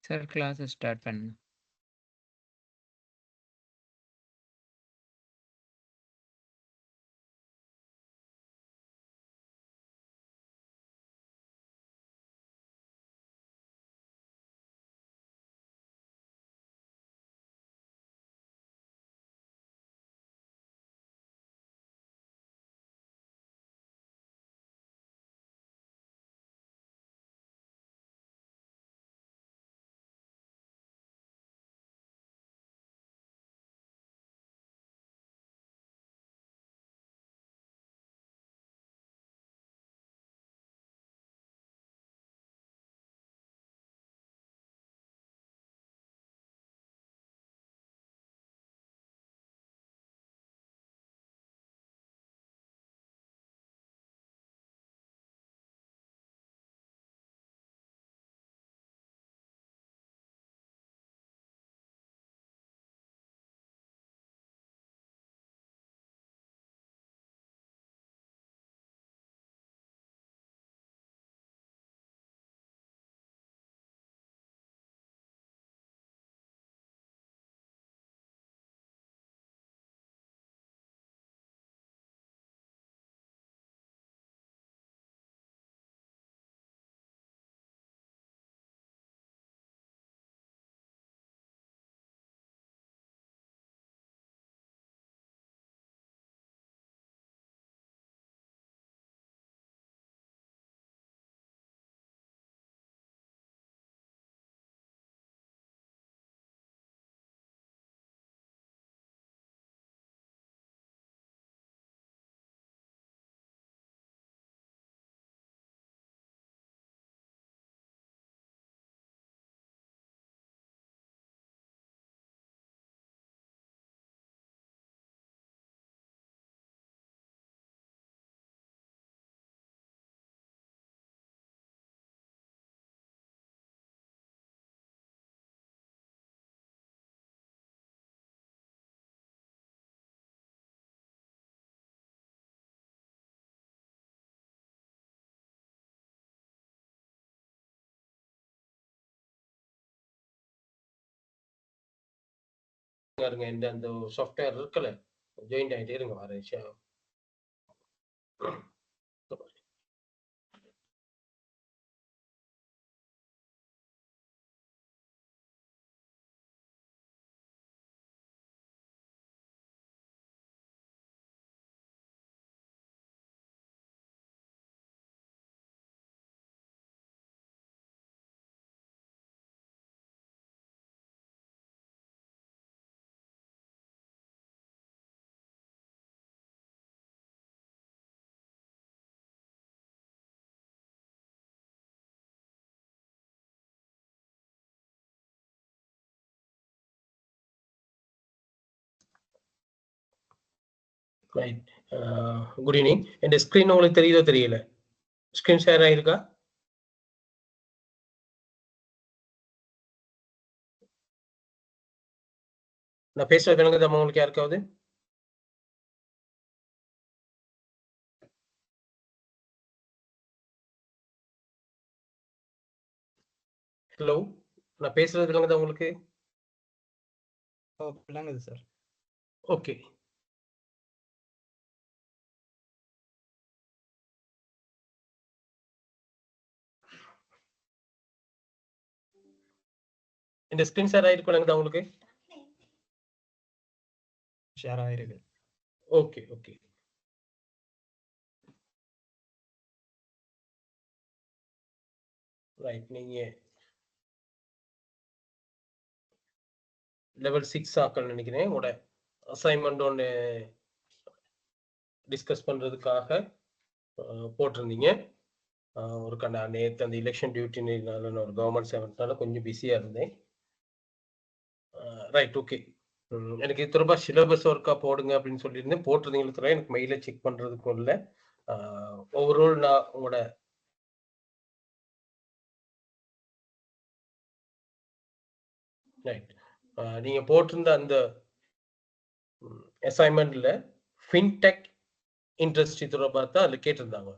Sir class start பண்ணுங்க. இருங்க இந்த அந்த சாஃப்ட்வேர் இருக்குல்ல ஜாயின் ஆகிட்டே இருங்க வர விஷயம். ரைட். Good evening. என் ஸ்க்ரீன் உங்களுக்கு தெரியுதோ தெரியல? ஸ்க்ரீன் ஷேர் ஆயிருக்கா? நான் பேசுறது விளங்குதாம்மா உங்களுக்கு யாருக்காவது? ஹலோ, நான் பேசுறது விளங்குதா உங்களுக்கு? விளங்குது சார். ஓகே. இந்த ஸ்க்ரீன் ஷேர் ஆயிருக்கு விளங்குதா உங்களுக்கு? ஷேர் ஆயிருக்கு. Okay okay. ரைட். நீங்க லெவல் 6 ஆக்கல் நினைக்கிறேன். உங்களோட அசைன்மெண்ட் ஒன்று டிஸ்கஸ் பண்றதுக்காக போட்டிருந்தீங்க. ஒரு நேற்று அந்த எலெக்ஷன் டியூட்டினால நான் ஒரு கவர்மெண்ட் சர்வெண்ட்னால கொஞ்சம் பிஸியாக இருந்தேன். ரைட். ஓகே. எனக்கு திரும்ப சிலபஸ் ஒர்க்கா போடுங்க அப்படின்னு சொல்லியிருந்தேன். போட்டிருந்தீங்களே தவிர எனக்கு மெயிலை செக் பண்ணுறதுக்கும் இல்லை. ஓவரால் நான் உங்களோட ரைட் நீங்கள் போட்டிருந்த அந்த அசைன்மெண்ட்ல ஃபின்டெக் இண்டஸ்ட்ரி தொடர்பாக தான் அதில் கேட்டிருந்தாங்க.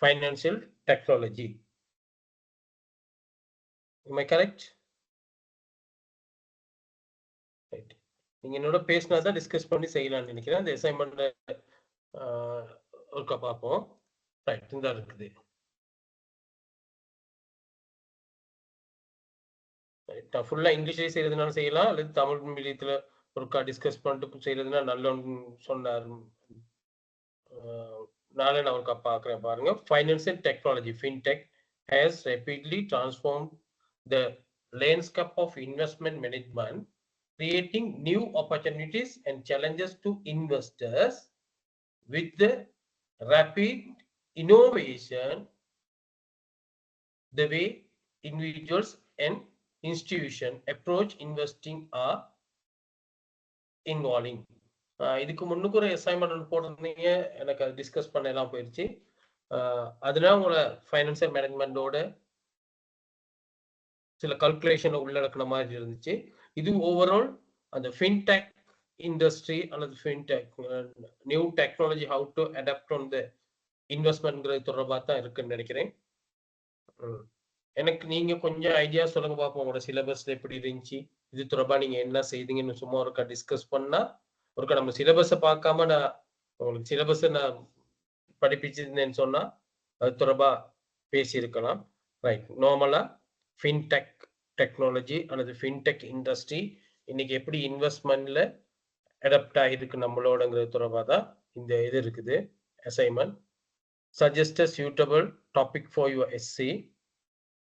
Financial technology. Am I correct? நீங்க என்னோட பேசினா தான் டிஸ்கஸ் பண்ணி செய்யலாம்னு நினைக்கிறேன். அந்த அசைன்மெண்ட் ஒருக்கா பார்ப்போம். ரைட், இந்த இருக்குது. நான் ஃபுல்லா இங்கிலீஷ்லயே செய்யறதுனால செய்யலாம், அல்லது தமிழ் மீடியத்துல ஒருக்கா டிஸ்கஸ் பண்ணிட்டு செய்யறதுனா நல்லன்னு சொன்னாரு. நாளை நான் ஒருக்கா பார்க்குறேன் பாருங்க. Financial technology, fintech, has rapidly transformed the landscape of investment management, creating new opportunities and challenges to investors. With the rapid innovation, the way individuals and institutions approach investing are evolving. இதுக்கு முன்னுக்கு ஒரு assignment போட்டிருந்தீங்க, எனக்கு அது discuss பண்ணலாம் போயிடுச்சு. அதனால உங்களோட ஃபைனான்சியல் மேனேஜ்மெண்டோட சில கல்குலேஷன் உள்ளடக்கின மாதிரி இருந்துச்சு. இது ஓவரால் அந்த ஃபின்டெக் இண்டஸ்ட்ரி அல்லது fintech new technology how to adapt on the இன்வெஸ்ட்மெண்ட்ங்கிறது தொடர்பாக தான் இருக்குன்னு நினைக்கிறேன். எனக்கு நீங்க கொஞ்சம் ஐடியா சொல்லுங்க பார்ப்போம், உங்களோட சிலபஸ்ல எப்படி இருந்துச்சு, இது தொடர்பாக நீங்க என்ன செய்தீங்கன்னு சும்மா ஒருக்கா டிஸ்கஸ் பண்ணா. ஒருக்கா நம்ம சிலபஸை பார்க்காம நான் உங்களுக்கு சிலபஸை நான் படிப்பிச்சிருந்தேன்னு சொன்னா அது தொடர்பா பேசியிருக்கலாம். ரைட், நார்மலா ஃபின்டெக் டெக்னாலஜி அல்லது ஃபின்டெக் இண்டஸ்ட்ரி இன்னைக்கு எப்படி இன்வெஸ்ட்மெண்ட்ல அடாப்ட் ஆகிருக்கு நம்மளோடங்கிறது தொடர்பாக தான் இந்த இது இருக்குது assignment. Suggest a suitable topic for your essay.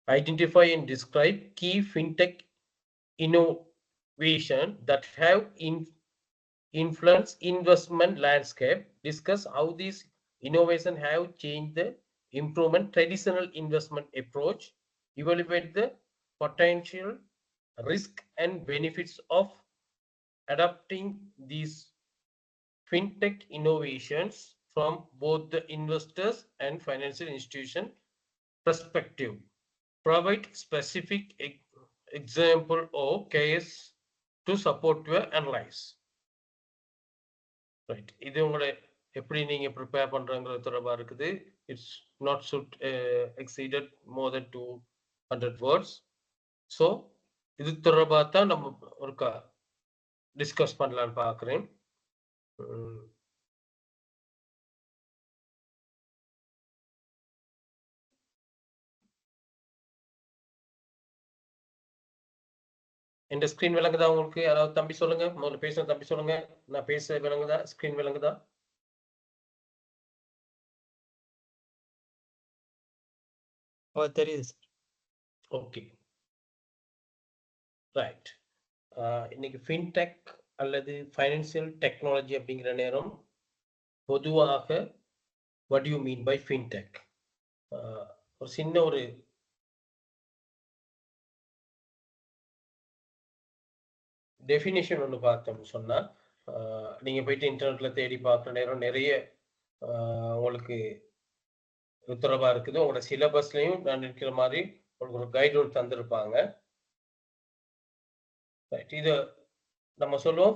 Identify and describe key fintech innovation that have influenced investment landscape. Discuss how these innovation have changed the improvement traditional investment approach. Evaluate the potential risk and benefits of adopting these fintech innovations from both the investors and financial institution perspective. Provide specific example or case to support your analysis. Right, இது உங்களை எப்படி நீங்க prepare பண்றங்கிறது தொடர்பா இருக்குது. It's not should exceeded more then 200 words. So இது தொடர்பாக தான் நம்ம ஒருக்கா டிஸ்கஸ் பண்ணலான்னு பார்க்குறேன். என் ஸ்கிரீன் விளங்குதா உங்களுக்கு? யாராவது தம்பி சொல்லுங்க, முதல்ல பேசுற தம்பி சொல்லுங்க, நான் பேச விளங்குதா, ஸ்கிரீன் விளங்குதா? தெரியுது சார். Okay, right. இன்னைக்கு ஃபின்டெக் அல்லது ஃபைனான்சியல் டெக்னாலஜி அப்படிங்கிற நேரம் பொதுவாக what do you mean by fintech? ஒரு சின்ன ஒரு டெஃபினேஷன் ஒன்று பார்த்தோம்னு சொன்னா, நீங்க போயிட்டு இன்டர்நெட்ல தேடி பார்க்குற நேரம் நிறைய உங்களுக்கு தொடர்பா இருக்குது. உங்களோட சிலபஸ்லயும் நான் இருக்கிற மாதிரி உங்களுக்கு ஒரு கைடு ஒன்று தந்திருப்பாங்க. இது நம்ம சொல்லுவோம்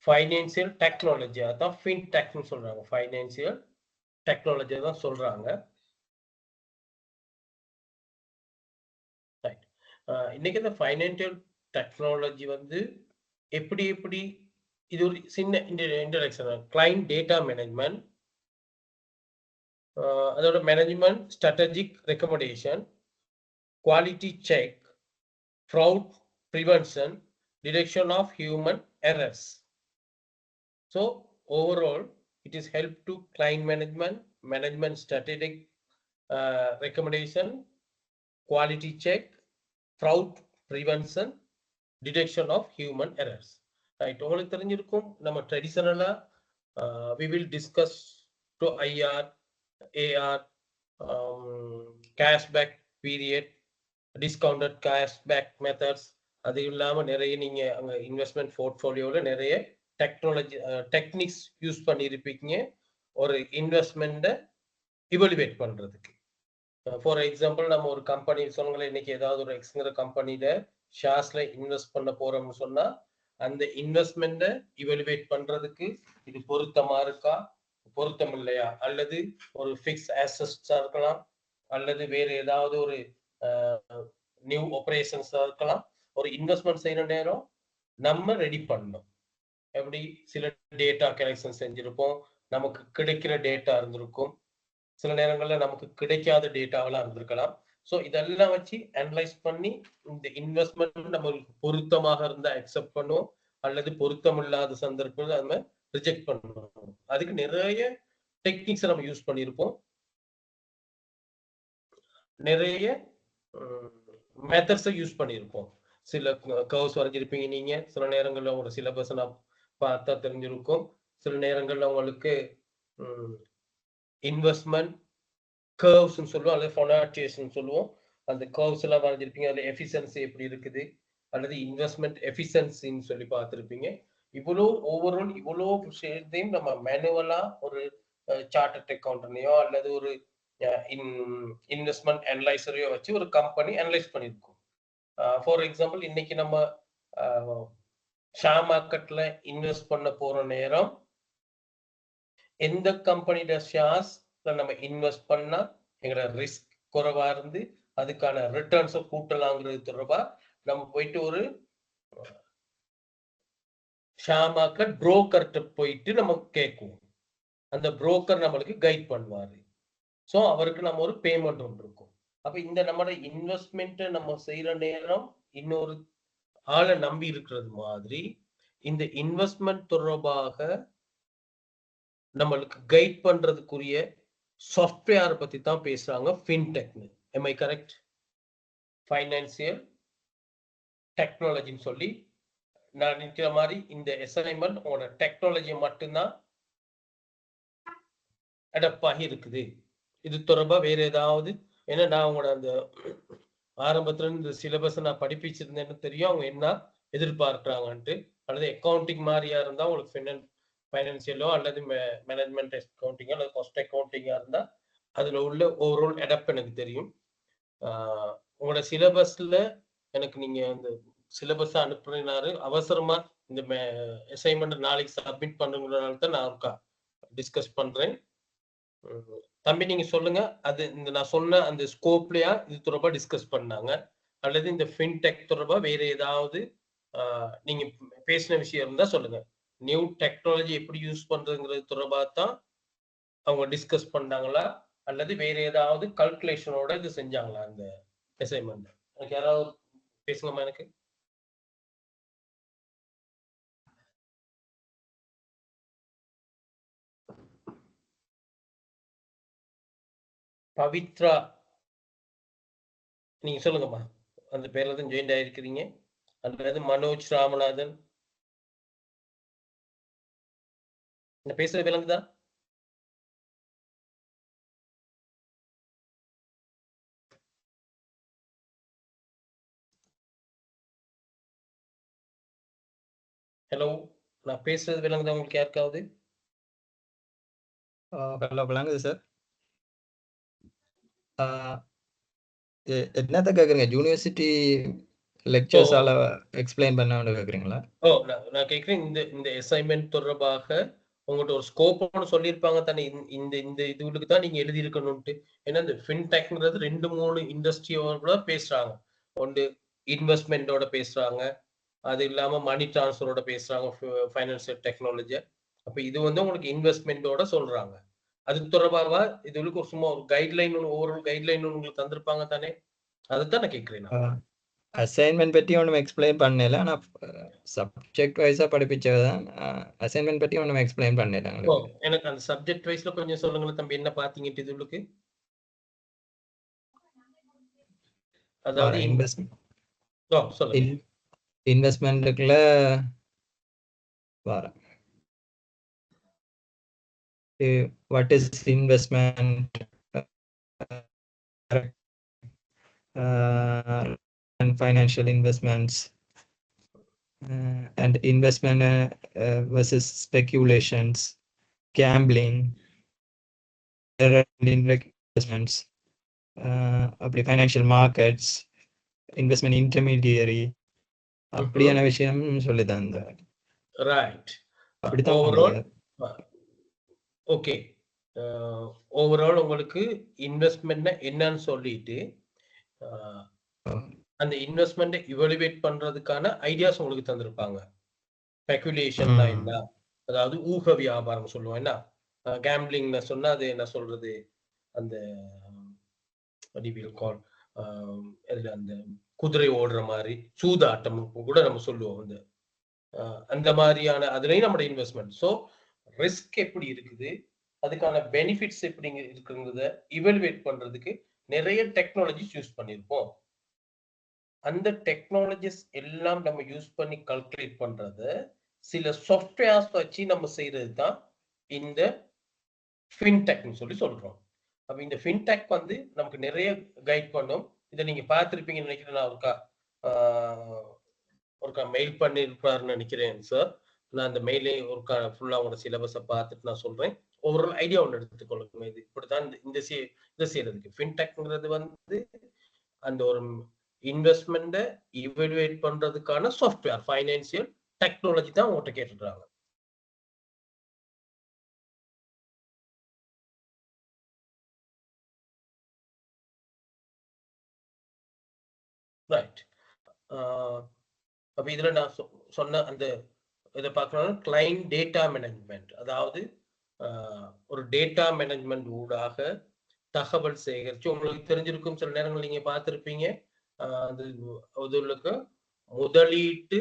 ஃபைனான்சியல் டெக்னாலஜி, அதான் ஃபின்டெக்னு சொல்றாங்க. ஃபைனான்சியல் டெக்னாலஜி தான் சொல்றாங்க. இன்னைக்கு இந்த ஃபைனான்சியல் டெக்னாலஜி வந்து எப்படி எப்படி இது ஒரு சின்ன இன்ட்ரடக்ஷன். கிளைண்ட் டேட்டா மேனேஜ்மெண்ட், அதோட management, strategic recommendation, quality check, fraud prevention, detection of human errors. So overall, it is help to client management strategic recommendation, quality check, fraud prevention, detection of human errors. Right, உங்களுக்கு தெரிஞ்சிருக்கும். நம்ம ட்ரெடிஷனலா we will discuss to IR, AR, cashback period, discounted cashback methods, அது இல்லாமல் நிறைய நீங்கள் அங்கே investment போர்ட்ஃபோலியோவில் நிறைய techniques use பண்ணியிருப்பீங்க ஒரு இன்வெஸ்ட்மெண்ட்டை இவலுவேட் பண்ணுறதுக்கு. ஃபார் எக்ஸாம்பிள், நம்ம ஒரு கம்பெனி சொன்னாங்களே, இன்னைக்கு ஏதாவது ஒரு எக்ஸ்ங்கிற கம்பெனியில் ஷேர்ஸில் இன்வெஸ்ட் பண்ண போகிறோம்னு சொன்னால் அந்த இன்வெஸ்ட்மெண்ட்டை இவலுவேட் பண்ணுறதுக்கு இது பொருத்தமாக இருக்கா, பொருத்தம் இல்லையா, அல்லது ஒரு ஃபிக்ஸ் அசெட்ஸாக இருக்கலாம், அல்லது வேறு ஏதாவது ஒரு நியூ ஆபரேஷன்ஸா இருக்கலாம். ஒரு இன்வெஸ்ட்மெண்ட் செய்யற நேரம் நம்ம ரெடி பண்ணணும். எப்படி சில டேட்டா கலெக்ஷன் செஞ்சிருப்போம், நமக்கு கிடைக்கிற டேட்டா இருந்திருக்கும், சில நேரங்கள்ல நமக்கு கிடைக்காத டேட்டாவெல்லாம் இருந்திருக்கலாம். ஸோ இதெல்லாம் வச்சு அனலைஸ் பண்ணி இந்த இன்வெஸ்ட்மெண்ட் நம்மளுக்கு பொருத்தமாக இருந்தா அக்செப்ட் பண்ணுவோம், அல்லது பொருத்தமில்லாத சந்தர்ப்பங்கள் நம்ம ரிஜெக்ட் பண்ணுவோம். அதுக்கு நிறைய டெக்னிக்ஸ் நம்ம யூஸ் பண்ணியிருப்போம், நிறைய மெத்தட்ஸை யூஸ் பண்ணியிருப்போம். சில கர்வ்ஸ் வரைஞ்சிருப்பீங்க நீங்க, சில நேரங்கள்ல உங்களோட சிலபஸ் நான் பார்த்தா தெரிஞ்சிருக்கும், சில நேரங்கள்ல உங்களுக்கு இன்வெஸ்ட்மெண்ட் கர்வ்ஸ்ன்னு சொல்லுவோம், அல்லது ஃபொனாட்டியஸ்ன்னு சொல்லுவோம். அந்த கர்வ்ஸ் எல்லாம் வரைஞ்சிருப்பீங்க, அதுல எஃபிஷியன்சி எப்படி இருக்குது, அல்லது இன்வெஸ்ட்மெண்ட் எஃபிஷியன்சின்னு சொல்லி பார்த்துருப்பீங்க. ஓவரால் இவ்வளோ விஷயத்தையும் நம்ம மேனுவலா ஒரு சார்ட்டர்ட் அக்கௌண்டனையோ அல்லது ஒரு இன்வெஸ்ட்மெண்ட் அனலைசரையோ வச்சு ஒரு கம்பெனி அனலைஸ் பண்ணியிருக்கோம். ஃபார் எக்ஸாம்பிள் இன்னைக்கு நம்ம ஷேர் மார்க்கெட்ல இன்வெஸ்ட் பண்ண போற நேரம் எந்த கம்பெனியோட ஷேர்ஸ்ல நம்ம இன்வெஸ்ட் பண்ணா எங்களோட ரிஸ்க் குறைவா இருந்து அதுக்கான ரிட்டர்ன்ஸை கூட்டலாங்கிறது தொடர்பா நம்ம போயிட்டு ஒரு ஷேர் மார்க்கெட் புரோக்கர்கிட்ட போயிட்டு நம்ம கேட்குவோம். அந்த புரோக்கர் நம்மளுக்கு கைட் பண்ணுவாரு. ஸோ அவருக்கு நம்ம ஒரு பேமெண்ட் ஒன்று இருக்கும். அப்ப இந்த நம்மளோட இன்வெஸ்ட்மெண்ட்டை நம்ம செய்யற நேரம் இன்னொரு ஆளை நம்பி இருக்கிறது மாதிரி இந்த இன்வெஸ்ட்மெண்ட் தொடர்பாக நம்மளுக்கு கைட் பண்றதுக்குரிய சாஃப்ட்வேர் பத்தி தான் பேசுறாங்க ஃபின்டெக்னு. am I correct? ஃபைனான்சியல் டெக்னாலஜின்னு சொல்லி நான் நினைக்கிற மாதிரி இந்த அசைன்மெண்ட் உங்களோட டெக்னாலஜி மட்டும்தான் அடாப்ட் ஆகி இருக்குது. இது தொடர்பா வேற ஏதாவது, ஏன்னா நான் உங்களோட அந்த ஆரம்பத்துல இந்த சிலபஸ் நான் படிப்பிச்சிருந்தேன்னு தெரியும் அவங்க என்ன எதிர்பார்க்கிறாங்கன்ட்டு. அல்லது அக்கௌண்டிங் மாதிரியா இருந்தா உங்களுக்கு ஃபைனான்சியலோ அல்லது மேனேஜ்மெண்ட் அக்கௌண்டிங்கோ அல்லது காஸ்ட் அக்கௌண்டிங்கா இருந்தா அதுல உள்ள ஓவரால் அடாப்ட் எனக்கு தெரியும். உங்களோட சிலபஸ்ல எனக்கு நீங்க இந்த சிலபஸ் அனுப்புனாரு அவசரமா இந்த அசைன்மெண்ட் நாளைக்கு சப்மிட் பண்ணுங்கிறனால தான் நான் டிஸ்கஸ் பண்றேன். தம்பி நீங்க சொல்லுங்க, அது இந்த நான் சொன்ன அந்த ஸ்கோப்லயா இது தொடர்பா டிஸ்கஸ் பண்ணாங்க, அல்லது இந்த ஃபின்டெக் தொடர்பா வேற ஏதாவது நீங்க பேசின விஷயம் இருந்தா சொல்லுங்க. நியூ டெக்னாலஜி எப்படி யூஸ் பண்றதுங்கிறது தொடர்பா தான் அவங்க டிஸ்கஸ் பண்ணாங்களா, அல்லது வேற ஏதாவது கல்குலேஷனோட இது செஞ்சாங்களா அந்த அசைன்மெண்ட்? எனக்கு யாராவது பேசுங்கம்மா. எனக்கு பவித்ரா நீங்க சொல்லுங்கம்மா, அந்த பேர்ல தான் ஜாயின் ஆயிருக்கிறீங்க, அல்லது மனோஜ் ராமநாதன் இந்த பேசுறது விளங்குதா? ஹலோ, நான் பேசுறது விளங்குதா உங்களுக்கு யாருக்காவது? ஹலோ விளங்குது சார். என்னத்த கேட்குறீங்க? யூனிவர்சிட்டி லெக்சர்ஸால எக்ஸ்பிளைன் பண்ண கேட்குறீங்களா? நான் கேட்குறேன், இந்த அசைன்மெண்ட் தொடர்பாக உங்கள்கிட்ட ஒரு ஸ்கோப்னு சொல்லியிருப்பாங்க தானே, இந்த இந்த இதுகளுக்கு தான் நீங்க எழுதி இருக்கணும்ட்டு. ஏன்னா இந்த ஃபின்டெக்ங்கிறது 2-3 இண்டஸ்ட்ரியோட பேசுறாங்க. ஒன்று இன்வெஸ்ட்மெண்டோட பேசுறாங்க, அது இல்லாம மணி டிரான்ஸ்ஃபரோட பேசுறாங்க, ஃபைனான்சியல் டெக்னாலஜி. அப்ப இது வந்து உங்களுக்கு இன்வெஸ்ட்மெண்டோட சொல்றாங்க. அது தொடர்பாக இதுகளுக்கு சும்மா ஒரு கைட்லைன் ஓவரால் கைட்லைன் உங்களுக்கு தந்திருப்பாங்க தானே, அதுதான் நான் கேட்கிறேன். அசைன்மெண்ட் பற்றி ஒன்றும் எக்ஸ்பிளைன் பண்ணல, ஆனால் சப்ஜெக்ட் வைஸாக படிப்பிச்சதான். அசைன்மெண்ட் பற்றி ஒன்றும் எக்ஸ்பிளைன் பண்ணல. எனக்கு அந்த சப்ஜெக்ட் வைஸ்ல கொஞ்சம் சொல்லுங்களேன் தம்பி, என்ன பார்த்தீங்க இதுகளுக்கு? அதாவது இன்வெஸ்ட்மெண்ட்டுக்குள்ள வர what is investment and financial investments and investment versus speculations, gambling, investments, அப்படி financial markets, investment intermediary, அப்படியான விஷயம் சொல்லிதான். ரைட், அப்படித்தான். ஓகே, ஓவரால் உங்களுக்கு இன்வெஸ்ட்மெண்ட் என்னன்னு சொல்லிட்டு அந்த இன்வெஸ்ட்மெண்ட்டை இவாலுவேட் பண்றதுக்கான ஐடியாஸ் உங்களுக்கு தந்திருப்பாங்க. ஸ்பெகுலேஷன்னா என்ன, அதாவது ஊக வியாபாரம் சொல்லுவோம் என்ன, கேம்பிளிங்னு சொன்னா அது என்ன சொல்றது, அந்த அதுல அந்த குதிரை ஓடுற மாதிரி சூதாட்டம் கூட நம்ம சொல்லுவோம். அந்த மாதிரியான அதுலயும் நம்மளோட இன்வெஸ்ட்மெண்ட். ஸோ ரிஸ்க் எப்படி இருக்குது, அதுக்கான பெனிஃபிட்ஸ் எப்படி இருக்குங்கிறத இவலுவேட் பண்றதுக்கு நிறைய டெக்னாலஜிஸ் யூஸ் பண்ணியிருப்போம். அந்த டெக்னாலஜிஸ் எல்லாம் நம்ம யூஸ் பண்ணி கால்குலேட் பண்றத சில சாஃப்ட்வேர்ஸ் வச்சு நம்ம செய்யறது தான் இந்த ஃபின்டெக்னு சொல்லி சொல்றோம். அப்ப இந்த ஃபின்டெக் வந்து நமக்கு நிறைய கைட் பண்ணும். இதை நீங்க பார்த்திருப்பீங்கன்னு நினைக்கிறேன். நான் ஒருக்கா மெயில் பண்ணிருப்பாருன்னு நினைக்கிறேன் சார். நான் அந்த மெயிலே ஒருக்கா ஃபுல்லா உங்களோட சிலபஸை பார்த்துட்டு நான் சொல்றேன். ஒவ்வொரு ஐடியா ஒன்று எடுத்துக்கொள்ளுங்க. இது இப்படித்தான் இதை செய்யறதுக்கு ஃபின்டெக்ங்கிறது வந்து அந்த ஒரு இன்வெஸ்ட்மெண்ட்டை இவலுவேட் பண்றதுக்கான சாஃப்ட்வேர், ஃபைனான்சியல் டெக்னாலஜி தான் உங்கள்கிட்ட கேட்டுருக்காங்க. ரைட். அப்ப இதுல நான் சொன்ன அந்த இதை பார்க்கணும், கிளைண்ட் டேட்டா மேனேஜ்மெண்ட். அதாவது ஒரு டேட்டா மேனேஜ்மெண்ட் ஊடாக தகவல் சேகரிச்சு உங்களுக்கு தெரிஞ்சிருக்கும். சில நேரங்கள் நீங்க பார்த்திருப்பீங்க, அதுக்கு முதலீட்டு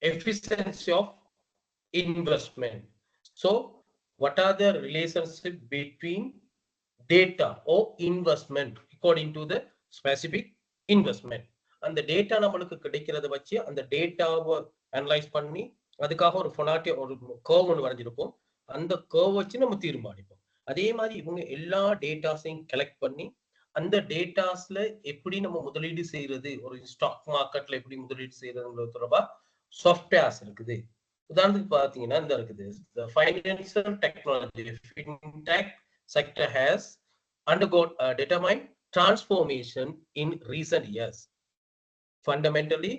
efficiency of investment. So what are the relationship between data or investment according to the specific investment? அந்த டேட்டா நம்மளுக்கு கிடைக்கிறத வச்சு அந்த டேட்டாவை அனலைஸ் பண்ணி அதுக்காக ஒரு ஃபொனாட்டி ஒரு கர்வ் ஒன்று வரைஞ்சிருப்போம். அந்த கர்வ் வச்சு நம்ம தீர்மானிப்போம். அதே மாதிரி இவங்க எல்லா டேட்டாஸையும் கலெக்ட் பண்ணி அந்த டேட்டாஸ்ல எப்படி நம்ம முதலீடு செய்யறது, ஒரு ஸ்டாக் மார்க்கெட்ல எப்படி முதலீடு செய்யறதுங்கிறது தொடர்பா சாஃப்ட்வேர்ஸ் இருக்குது. உதாரணத்துக்கு பாத்தீங்கன்னா இந்த இருக்குது, financial technology fintech sector has undergone a determined transformation in recent years, fundamentally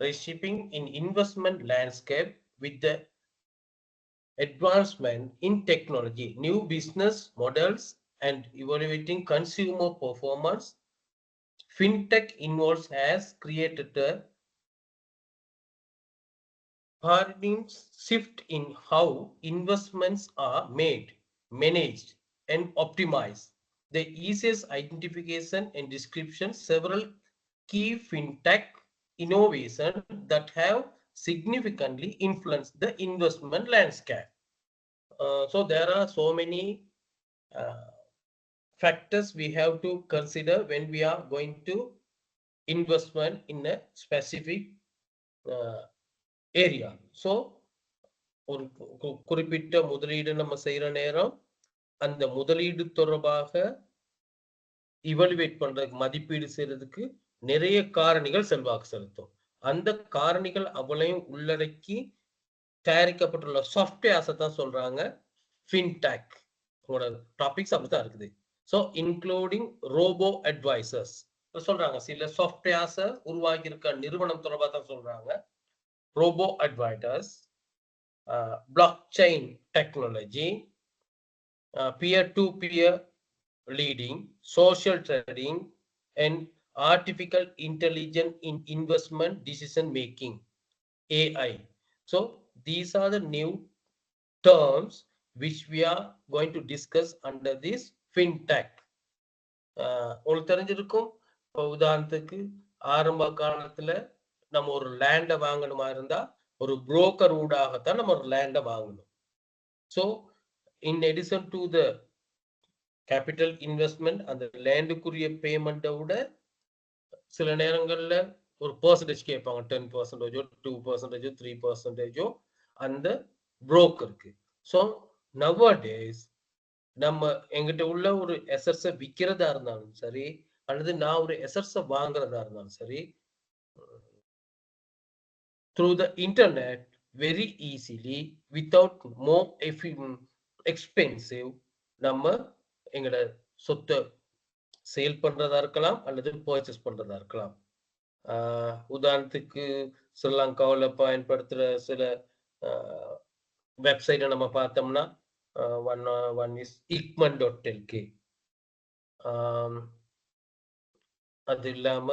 reshaping in investment landscape with the advancement in technology, new business models, and evaluating consumer performance. Fintech involves has created a paradigm shift in how investments are made, managed, and optimized. The easiest identification and description several key fintech innovations that have significantly influenced the investment landscape. So there are so many factors we have to consider when we are going to investment in a specific area. So ஒரு குறிப்பிட்ட முதலீடு நம்ம செய்யற நேரம் அந்த முதலீடு தொடர்பாக இவலுவேட் பண்றதுக்கு, மதிப்பீடு செய்யறதுக்கு நிறைய காரணிகள் செல்வாக்கு செலுத்தும். அந்த காரணிகள் அவளையும் உள்ளடக்கி தயாரிக்கப்பட்டுள்ள சாஃப்ட்வேர்ஸை தான் சொல்றாங்க ஃபின்டெக். டாபிக்ஸ் அப்படித்தான் இருக்குது. ஸோ இன்க்ளூடிங் ரோபோ அட்வைசர்ஸ் சொல்றாங்க. சில சாஃப்ட்வேர்ஸை உருவாக்கி இருக்க நிறுவனம் தொடர்பாக தான் சொல்றாங்க. Robo advisors, blockchain technology, peer-to-peer leading, social trading, and artificial intelligence in investment decision making, AI. So these are the new terms which we are going to discuss under this fintech. உங்களுக்கு தெரிஞ்சிருக்கும், இப்போ உதாரணத்துக்கு ஆரம்ப காலத்துல நம்ம ஒரு லேண்டை வாங்கணுமா இருந்தா ஒரு புரோக்கர் ஊடாகத்தான் நம்ம ஒரு லேண்டை வாங்கணும். So in edition to the capital investment, அந்த லேண்டுக்குரிய பேமெண்ட்டை விட சில நேரங்கள்ல ஒரு பெர்சன்டேஜ் கேட்பாங்க. 10%, 2%, 3% அந்த புரோக்கருக்கு. ஸோ நவடேஸ் நம்ம எங்கிட்ட உள்ள ஒரு எசட்ஸை விற்கிறதா இருந்தாலும் சரி, அல்லது நான் ஒரு எசட்ஸை வாங்குறதா இருந்தாலும் சரி, through the internet very easily without more expensive நம்ம எங்களோட சொத்தை சேல் பண்றதா இருக்கலாம் அல்லது பர்ச்சேஸ் பண்றதா இருக்கலாம். உதாரணத்துக்கு ஸ்ரீலங்காவில் பயன்படுத்துற சில வெப்சைட்டை நம்ம பார்த்தோம்னா one is ikman.lk, அது இல்லாம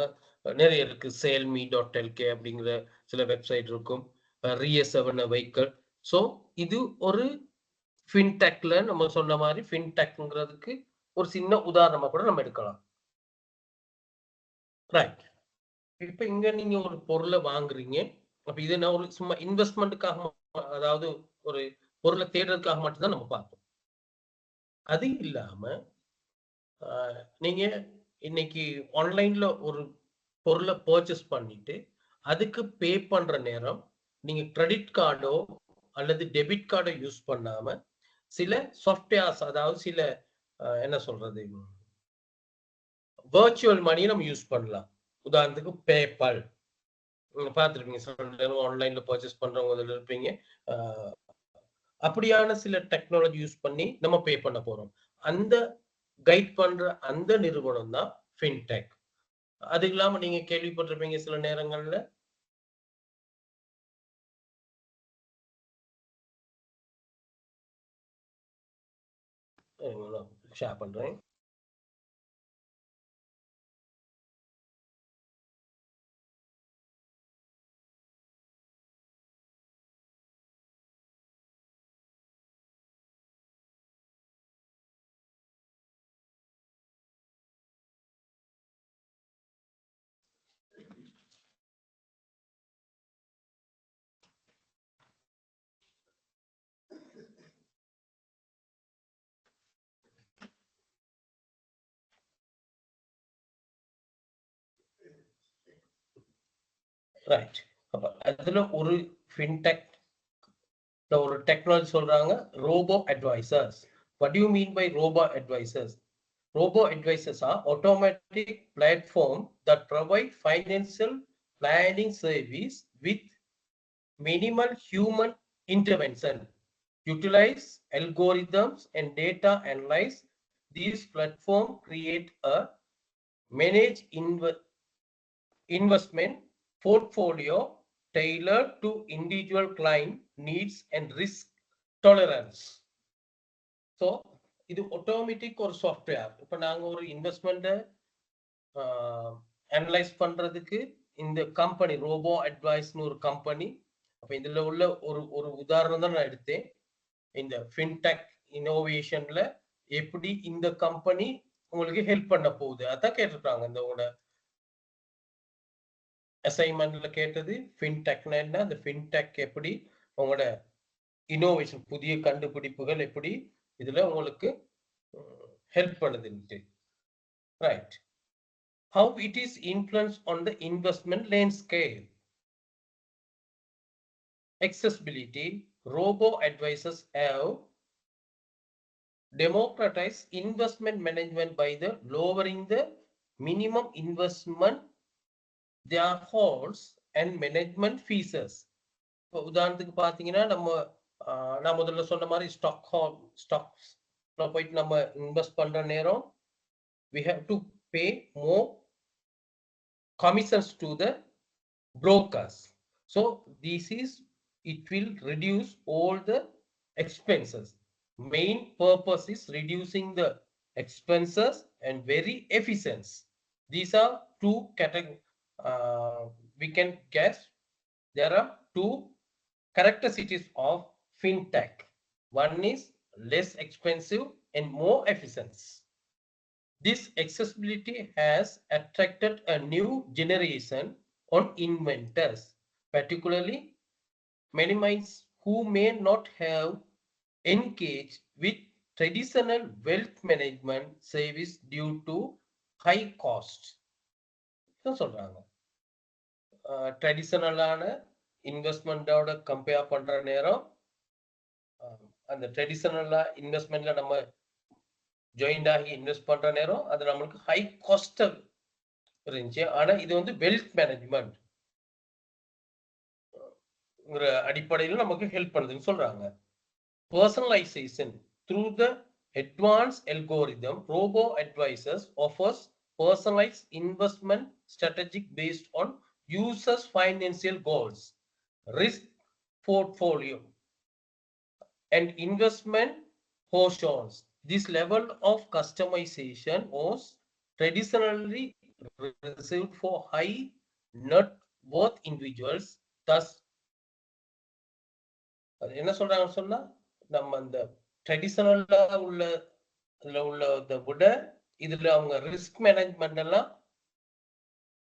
நிறைய இருக்கு. Sailme.lk அப்படிங்கிற சில வெப்சைட் இருக்கும். Re7 vehicle. ஸோ இது ஒரு ஃபின்டெக்ல நம்ம சொன்ன மாதிரி ஃபின்டெக்ங்கிறதுக்கு ஒரு சின்ன உதாரணமா கூட நம்ம எடுக்கலாம். ரைட். இப்ப இங்க நீங்க ஒரு பொருளை வாங்குறீங்க. அப்ப இதை நான் ஒரு சும்மா இன்வெஸ்ட்மெண்ட்டுக்காக, அதாவது ஒரு பொருளை தேடுறதுக்காக மட்டும்தான் நம்ம பார்ப்போம். அது இல்லாம நீங்க இன்னைக்கு ஆன்லைன்ல ஒரு பொருளை பர்ச்சேஸ் பண்ணிட்டு அதுக்கு பே பண்ற நேரம் நீங்க கிரெடிட் கார்டோ அல்லது டெபிட் கார்டோ யூஸ் பண்ணாம சில சாஃப்ட்வேர்ஸ், அதாவது சில என்ன சொல்றது, வர்ச்சுவல் மணியை நம்ம யூஸ் பண்ணலாம். உதாரணத்துக்கு பேபால் நீங்க பார்த்துருப்பீங்க, சில நேரம் ஆன்லைன்ல பர்ச்சேஸ் பண்றவங்க அதில் இருப்பீங்க. அப்படியான சில டெக்னாலஜி யூஸ் பண்ணி நம்ம பே பண்ண போறோம். அந்த கைட் பண்ற அந்த நிறுவனம் தான் ஃபின்டெக். அது இல்லாம நீங்க கேள்விப்பட்டிருப்பீங்க சில நேரங்கள்ல ஷேர் பண்றேன். ரைட். அப்ப அதுல ஒரு ஃபின்டெக் ஒரு டெக்னாலஜி சொல்றாங்க, robo advisors. What do you mean by robo advisors? Robo advisors are automatic platform that provide financial planning service with minimal human intervention. Utilize algorithms and data analyze. These platforms create a managed investment portfolio tailored to individual client needs and risk tolerance. So இது automatic ஒரு software. இப்போ நாங்கள் ஒரு இன்வெஸ்ட்மெண்ட்டை analyse பண்றதுக்கு இந்த company robot அட்வைஸ்னு ஒரு company. அப்போ இதில் உள்ள ஒரு ஒரு உதாரணம் தான் நான் எடுத்தேன். இந்த ஃபின்டெக் இனோவேஷன்ல எப்படி இந்த கம்பெனி உங்களுக்கு ஹெல்ப் பண்ண போகுது அதான் கேட்டிருக்காங்க. இந்த உங்களோட அசைன்மெண்ட்ல கேட்டது ஃபின்டெக்னா என்ன, அந்த ஃபின்டெக் எப்படி உங்களோட இனோவேஷன் புதிய கண்டுபிடிப்புகள் எப்படி இதுல உங்களுக்கு ஹெல்ப் பண்ணுதுன்ட்டு. Right. How it is influenced on the investment landscape. Accessibility. Robo advisors have democratized investment management by the lowering the minimum investment their holds and management fees. இப்போ உதாரணத்துக்கு பார்த்தீங்கன்னா நான் முதல்ல சொன்ன மாதிரி ஸ்டாக்ஸ் போயிட்டு நம்ம இன்வெஸ்ட் பண்ற நேரம் we have to pay more commissions to the brokers. So it will reduce all the expenses. Main purpose is reducing the expenses and very efficient. These are two categories. We can guess there are two characteristics of fintech. One is less expensive and more efficient. This accessibility has attracted a new generation of inventors, particularly many minds who may not have engaged with traditional wealth management service due to high cost. சொல்றாங்க ட்ரெடிஷனலான இன்வெஸ்ட்மெண்டோட compare பண்ற நேரம் அந்த ட்ரெடிஷனலா இன்வெஸ்ட்மெண்ட்ல நம்ம joint ஆகி invest பண்ற நேரம் அது நம்மளுக்கு ஹை காஸ்ட் இருந்துச்சு. ஆனா இது வந்து வெல்த் மேனேஜ்மெண்ட் அடிப்படையில் நமக்கு ஹெல்ப் பண்ணுதுன்னு சொல்றாங்க. Personalization. Through the advanced algorithm, robo advisors offers personalized investment strategy based on users' financial goals, risk portfolio, and investment portions. This level of customization was traditionally reserved for high net worth individuals. Thus, அது என்ன சொல்றாங்கன்னு சொன்னா, நம்ம அந்த ட்ரெடிஷனலா உள்ள இதுல உள்ளதை விட இதுல அவங்க ரிஸ்க் மேனேஜ்மெண்ட் எல்லாம்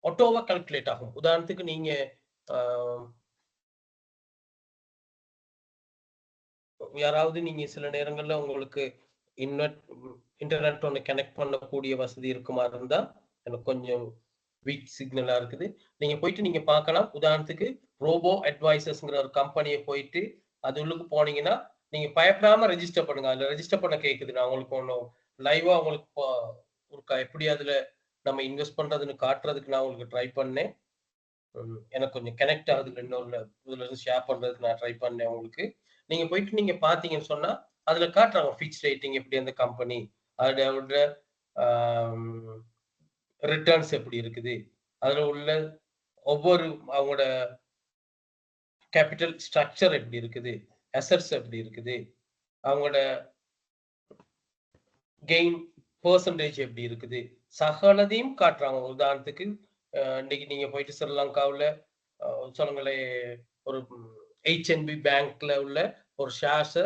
ஆட்டோவா கால்குலேட் ஆகும். உதாரணத்துக்கு நீங்க யாராவது நீங்க சில நேரங்கள்ல உங்களுக்கு இன்டர்நெட் ஒன்று கனெக்ட் பண்ணக்கூடிய வசதி இருக்குமா இருந்தா, எனக்கு கொஞ்சம் வீக் சிக்னலா இருக்குது, நீங்க போயிட்டு நீங்க பார்க்கலாம். உதாரணத்துக்கு ரோபோ அட்வைசர்ஸ்ங்கிற ஒரு கம்பெனியை போயிட்டு அது உள்ளுக்கு போனீங்கன்னா நீங்க பயப்படாம ரெஜிஸ்டர் பண்ணுங்க. அதுல ரெஜிஸ்டர் பண்ண கேக்குது. நான் உங்களுக்கு ஒன்றும் லைவா உங்களுக்கு ஒரு எப்படி அதுல நம்ம இன்வெஸ்ட் பண்றதுன்னு காட்டுறதுக்கு நான் உங்களுக்கு ட்ரை பண்ணேன். எனக்கு கொஞ்சம் கனெக்ட் ஆகுது, இன்னொரு இதுல இருந்து ஷேர் பண்றதுக்கு நான் ட்ரை பண்ணேன் உங்களுக்கு. நீங்க போயிட்டு நீங்க பாத்தீங்கன்னு சொன்னா அதுல காட்டுறாங்க ஃபிட்ச் ரேட்டிங் எப்படி அந்த கம்பெனி, அதோட ரிட்டர்ன்ஸ் எப்படி இருக்குது, அதுல உள்ள ஒவ்வொரு அவங்களோட கேபிட்டல் ஸ்ட்ரக்சர் எப்படி இருக்குது, அசெட்ஸ் எப்படி இருக்குது, அவங்களோட கெயின் பெர்சன்டேஜ் எப்படி இருக்குது, சகலதையும் காட்டுறாங்க. உதாரணத்துக்கு இன்னைக்கு நீங்க போயிட்டு ஸ்ரீலங்காவில் சொல்லுங்களே ஒரு HNB பேங்க்ல உள்ள ஒரு ஷேர்ஸை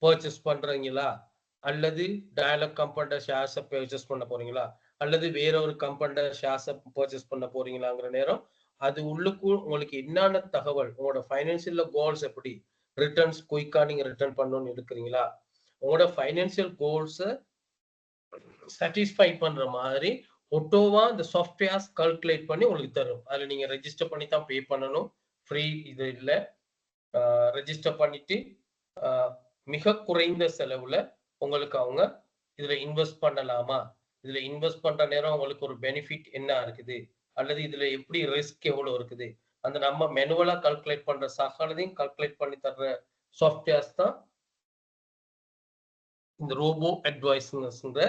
பர்ச்சேஸ் பண்றீங்களா, அல்லது டயலாக் கம்பெனியோட ஷேர்ஸை பர்ச்சேஸ் பண்ண போறீங்களா, அல்லது வேற ஒரு கம்பெனியோட ஷேர்ஸை பர்ச்சேஸ் பண்ண போறீங்களாங்கிற நேரம் அது உள்ளுக்கு உங்களுக்கு என்னென்ன தகவல், உங்களோட ஃபைனான்சியல் கோல்ஸ் எப்படி, ரிட்டர்ன்ஸ் குயிக்கா நீங்க ரிட்டர்ன் பண்ணணும்னு எடுக்கிறீங்களா, உங்களோட ஃபைனான்சியல் கோல்ஸை சாட்டிஸ்ஃபை பண்ற மாதிரி ஒட்டோவா இந்த சாஃப்ட்வேர்ஸ் கால்குலேட் பண்ணி உங்களுக்கு தரும். அதுல நீங்க ரெஜிஸ்டர் பண்ணி தான் பே பண்ணணும், ஃப்ரீ இது இல்லை. ரெஜிஸ்டர் பண்ணிட்டு மிக குறைந்த செலவுல உங்களுக்கு அவங்க இதுல இன்வெஸ்ட் பண்ணலாமா, இதுல இன்வெஸ்ட் பண்ற நேரம் உங்களுக்கு ஒரு பெனிஃபிட் என்ன இருக்குது, அல்லது இதுல எப்படி ரிஸ்க் எவ்வளவு இருக்குது, அந்த நம்ம மெனுவலா கால்குலேட் பண்ற சகலதையும் கால்குலேட் பண்ணி தர்ற சாஃப்ட்வேர்ஸ் தான் இந்த ரோபோ அட்வைசர்ஸ்ங்கிற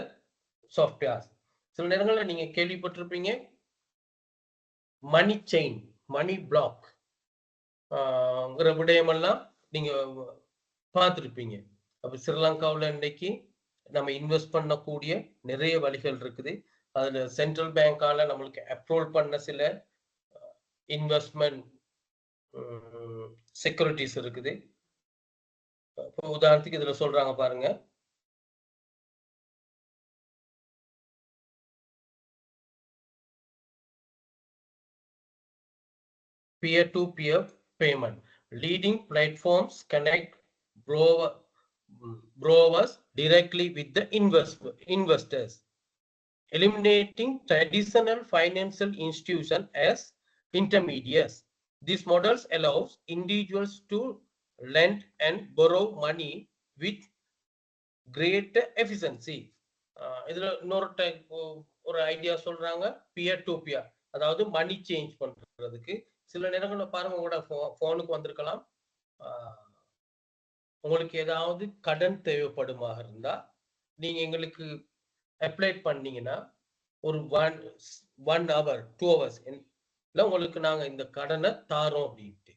சாஃப்ட்வேர்ஸ். சில நேரங்களில் நீங்க கேள்விப்பட்டிருப்பீங்க மணி செயின், மணி பிளாக் விடயமெல்லாம் நீங்க பார்த்துருப்பீங்க. அப்ப ஸ்ரீலங்காவில் இன்னைக்கு நம்ம இன்வெஸ்ட் பண்ணக்கூடிய நிறைய வழிகள் இருக்குது. அதுல சென்ட்ரல் பேங்கால நம்மளுக்கு அப்ரூவல் பண்ண சில இன்வெஸ்ட்மெண்ட் செக்யூரிட்டிஸ் இருக்குது. உதாரணத்துக்கு இதுல சொல்றாங்க பாருங்க, peer-to-peer payment. Leading platforms connect borrowers directly with the investors, eliminating traditional financial institutions as intermediaries. These models allows individuals to lend and borrow money with greater efficiency. இதுல இன்னொரு type ஒரு idea சொல்றாங்க, peer to peer, அதாவது மணி change பண்றதுக்கு. சில நேரங்கள்ல பாருங்க, உங்களோட போனுக்கு வந்திருக்கலாம், உங்களுக்கு ஏதாவது கடன் தேவைப்படுமாக இருந்தா நீங்க எங்களுக்கு அப்ளை பண்ணீங்கன்னா ஒரு 1 hour 2 hours உங்களுக்கு நாங்க இந்த கடனை தாரோம் அப்படின்ட்டு.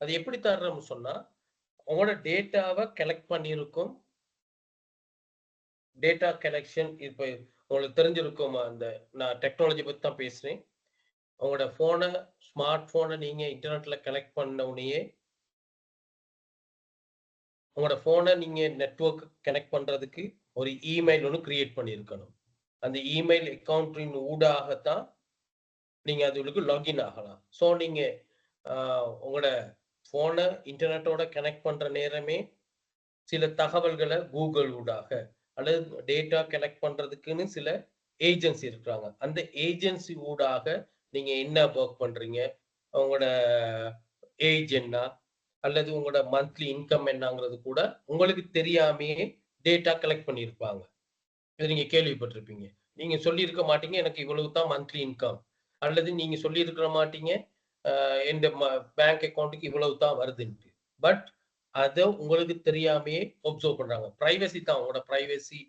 அது எப்படி தர்றோம்னு சொன்னா, உங்களோட டேட்டாவை கலெக்ட் பண்ணியிருக்கும். டேட்டா கலெக்ஷன் இப்ப உங்களுக்கு தெரிஞ்சிருக்கும், அந்த நான் டெக்னாலஜி பத்தி தான் பேசுறேன். உங்களோட போனை, ஸ்மார்ட் போனை நீங்க இன்டர்நெட்ல கனெக்ட் பண்ண உடனே உங்களோட போனை நீங்க நெட்வொர்க் கனெக்ட் பண்றதுக்கு ஒரு இமெயில் ஒன்று கிரியேட் பண்ணியிருக்கணும். அந்த இமெயில் அக்கௌண்டின் ஊடாகத்தான் நீங்க அதுக்கு லாகின் ஆகலாம். ஸோ நீங்க உங்களோட போனை இன்டர்நெட்டோட கனெக்ட் பண்ற நேரமே சில தகவல்களை கூகுள் ஊடாக அல்லது டேட்டா கலெக்ட் பண்றதுக்குன்னு சில ஏஜென்சி இருக்கிறாங்க. அந்த ஏஜென்சி ஊடாக நீங்க என்ன ஒர்க் பண்றீங்க, உங்களோட ஏஜ் என்ன, அல்லது உங்களோட மந்த்லி இன்கம் என்னங்கிறது கூட உங்களுக்கு தெரியாமையே டேட்டா கலெக்ட் பண்ணியிருப்பாங்க. இது நீங்க கேள்விப்பட்டிருப்பீங்க. நீங்க சொல்லியிருக்க மாட்டீங்க எனக்கு இவ்வளவு தான் மந்த்லி இன்கம், அல்லது நீங்க சொல்லியிருக்க மாட்டீங்க எந்த பேங்க் அக்கௌண்ட்டுக்கு இவ்வளவு தான் வருதுன்ட்டு. பட் அதை உங்களுக்கு தெரியாமையே ஒப்சர்வ் பண்றாங்க. பிரைவசி தான், உங்களோட பிரைவசி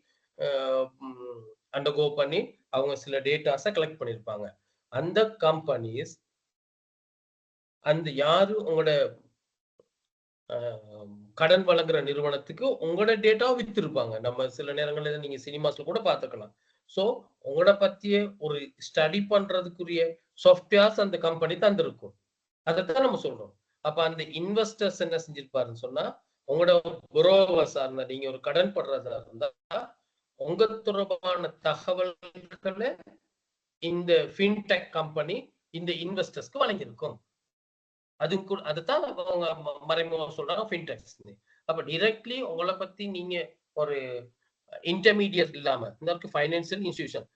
அண்டர்கோ பண்ணி அவங்க சில டேட்டாஸை கலெக்ட் பண்ணியிருப்பாங்க. அந்த கம்பெனிஸ், அந்த யாரு உங்களோட கடன் வழங்குற நிறுவனத்துக்கு உங்களோட டேட்டா வித்திருப்பாங்க. நம்ம சில நேரங்களில் நீங்க சினிமாஸ்ல கூட பார்த்துக்கலாம். ஸோ உங்களோட பத்திய ஒரு ஸ்டடி பண்றதுக்குரிய சாஃப்ட்வேர்ஸ் அந்த கம்பெனி தந்திருக்கும். அதைத்தான் நம்ம சொல்றோம். அப்ப அந்த இன்வெஸ்டர்ஸ் என்ன செஞ்சிருப்பாருன்னு சொன்னா, உங்களோட புரோவர்ஸா இருந்தா, நீங்க ஒரு கடன் படுறதா இருந்தா, உங்க தொடர்பான தகவல்களை இந்த ஃபின்டெக் கம்பெனி இந்த இன்வெஸ்டர்ஸ்க்கு வழங்கியிருக்கும். அது கூட அதுதான் அவங்க மறைமுகமா சொல்றாங்க ஃபின்டெக்ஸ். அப்ப டைரக்ட்லி உங்களை பத்தி நீங்க ஒரு இன்டர்மீடியட் இல்லாம இந்த financial institution,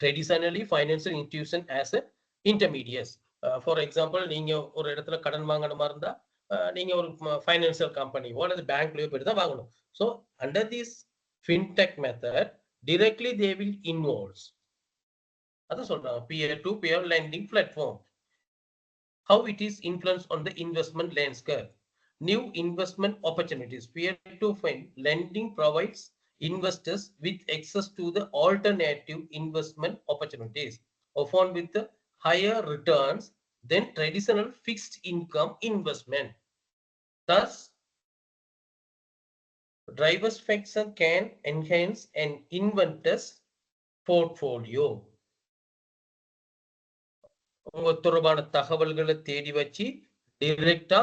traditionally financial institution as a intermediate. For example, நீங்க ஒரு இடத்துல கடன் வாங்கணுமா இருந்தா நீங்க ஒரு ஃபைனான்சியல் கம்பெனியோ அல்லது பேங்க்லயோ போயிட்டு தான் வாங்கணும். So under this fintech method directly they will involve. அதான் சொல்றாங்க peer to peer lending platform. How it is influence on the investment landscape. New investment opportunities. Peer to peer lending provides investors with access to the alternative investment opportunities, often with the higher returns than traditional fixed income investment. Thus, diversification can enhance an investor's portfolio. உங்க தொடர்பான தகவல்களை தேடி வச்சு டைரக்டா